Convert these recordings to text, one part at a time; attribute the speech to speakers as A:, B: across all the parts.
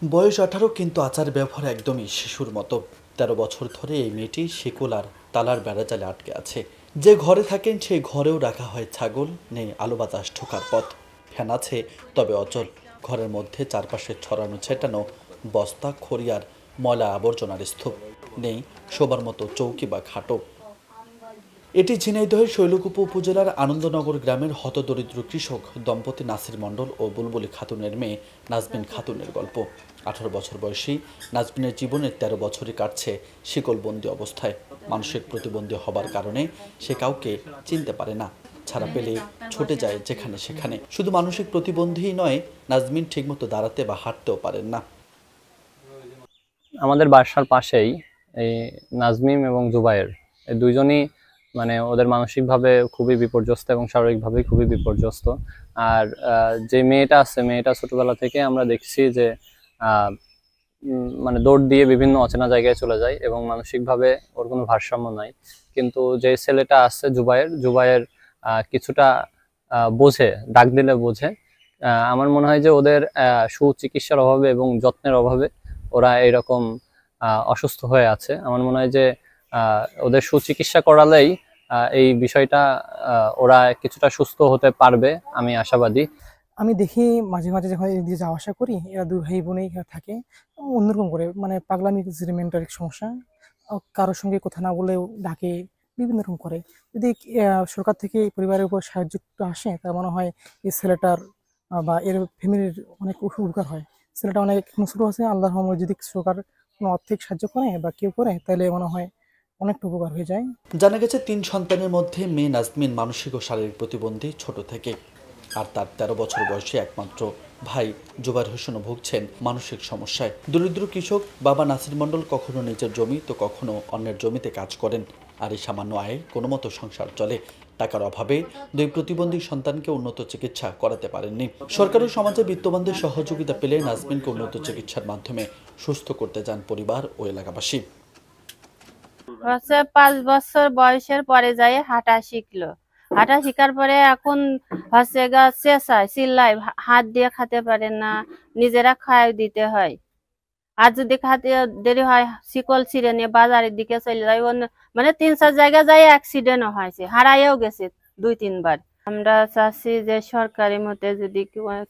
A: বয়স 18 কিন্তু আচার ব্যবহার একদমই শিশুর মতো। 13 বছর ধরে এই মেয়েটি শিকল আর তালার বেড়াজালে আটকে আছে। যে ঘরে থাকেন সেই ঘরেও রাখা হয় ছাগল, নেই আলো বাতাস ঢোকার পথ। ফ্যান আছে তবে অচল। ঘরের মধ্যে চারপাশে ছড়ানো ছেটানো বস্তা, খড়ি আর ময়লা আবর্জনার স্তূপ। নেই শোবার মতো চৌকি বা খাটও। এটি ঝিনাইদহের শৈলকুপা উপজেলার আনন্দনগর গ্রামের হতদরিদ্র কৃষক দম্পতি নাসির মণ্ডল ও বুলবুলি খাতুনের মেয়ে নাজমিন খাতুনের গল্প। 18 বছর বয়সী নাজমিনের জীবনের 13 বছরই কাটছে শিকলবন্দি অবস্থায়। মানসিক প্রতিবন্ধী হবার কারণে সে কাউকে চিনতে পারে না, ছাড়া পেলে ছুটে যায় যেখানে সেখানে। শুধু মানসিক প্রতিবন্ধীই নয়, নাজমিন ঠিকমতো দাঁড়াতে বা হাঁটতেও পারেন না।
B: আমাদের বাসার পাশেই এই নাজমিম এবং জুবায়ের, এই দুইজনই ওদের মানসিকভাবে খুবই বিপর্যস্ত এবং শারীরিকভাবে খুবই বিপর্যস্ত। আর যে মেয়েটা আছে, মেয়েটা ছোটবেলা থেকে আমরা দেখছি যে দৌড় দিয়ে বিভিন্ন অচেনা জায়গায় চলে যায় এবং মানসিকভাবে ওর কোনো ভারসাম্য নাই। কিন্তু যে ছেলেটা আছে জুবায়ের, জুবায়ের কিছুটা বোঝে, ডাক দিলে বোঝে। আমার মনে হয় যে ওদের সুচিকিৎসার অভাবে এবং যত্নের অভাবে ওরা এরকম অসুস্থ হয়ে আছে। আমার মনে হয় যে ওদের সুচিকিৎসা করালেই এই বিষয়টা ওরা কিছুটা সুস্থ হতে পারবে, আমি আশাবাদী।
C: আমি দেখি মাঝে মাঝে যখন এদিকে যাওয়া আসা করি, এরা দুই ভাই বোনেই থাকে অন্যরকম করে, পাগলামি মেন্টাল সমস্যা। কারোর সঙ্গে কথা না বলেও ডাকে, বিভিন্ন রকম করে। যদি সরকার থেকে পরিবারের উপর সাহায্য একটু আসে, তার মনে হয় এই ছেলেটার বা এর ফ্যামিলির অনেক উপকার হয়। ছেলেটা অনেক ছোট আছে, আল্লাহর রহমতে যদি সরকার কোনো আর্থিক সাহায্য করে বা কেউ করে, তাহলে মনে হয় অনেকটা উপকার হয়ে যায়।
A: জানা গেছে 3 সন্তানের মধ্যে মেয়ে নাজমিন মানসিক ও শারীরিক প্রতিবন্ধী ছোট থেকে। আর তার 13 বছর বয়সী একমাত্র ভাই জুবায়ের হোসেনও ভুগছেন মানসিক সমস্যায়। দরিদ্র কৃষক বাবা নাসির মণ্ডল কখনো নিজের জমি তো কখনো অন্যের জমিতে কাজ করেন। আর এই সামান্য আয়ে কোনো মতো সংসার চলে। টাকার অভাবে দুই প্রতিবন্ধী সন্তানকে উন্নত চিকিৎসা করাতে পারেননি। সরকার ও সমাজে বিত্তবানদের সহযোগিতা পেলে নাজমিনকে উন্নত চিকিৎসার মাধ্যমে সুস্থ করতে চান পরিবার ও এলাকাবাসী।
D: 5 বছর বয়সের পরে যায় হাঁটা শিখলো। হাঁটা শিখার পরে এখন চেঁচায়, চিল্লায়, হাত দিয়ে খেতে পারে না, নিজেরা খায় দিতে হয়। আর যদি খাতে দেরি হয়, শিকল ছিঁড়ে নিয়ে বাজারের দিকে চলে যায়। 3-4 জায়গায় যায় অ্যাক্সিডেন্টও হয়েছে, হারাইও গেছে 2-3 বার। আমরা চাচ্ছি যে সরকারি মতে যদি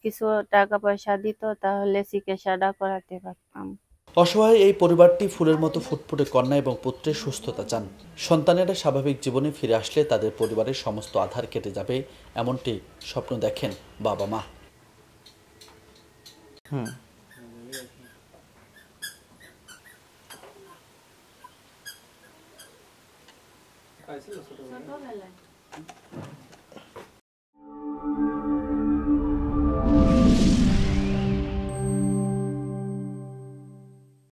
D: কিছু টাকা পয়সা দিত, তাহলে চিকিৎসাটা করাতে পারতাম।
A: অসহায় এই পরিবারটি ফুলের মতো ফুটফুটে কন্যা এবং পুত্রের সুস্থতা চান। সন্তানেরা স্বাভাবিক জীবনে ফিরে আসলে তাদের পরিবারের সমস্ত আধার কেটে যাবে, এমনটি স্বপ্ন দেখেন বাবা মা।
D: ছোটবেলায়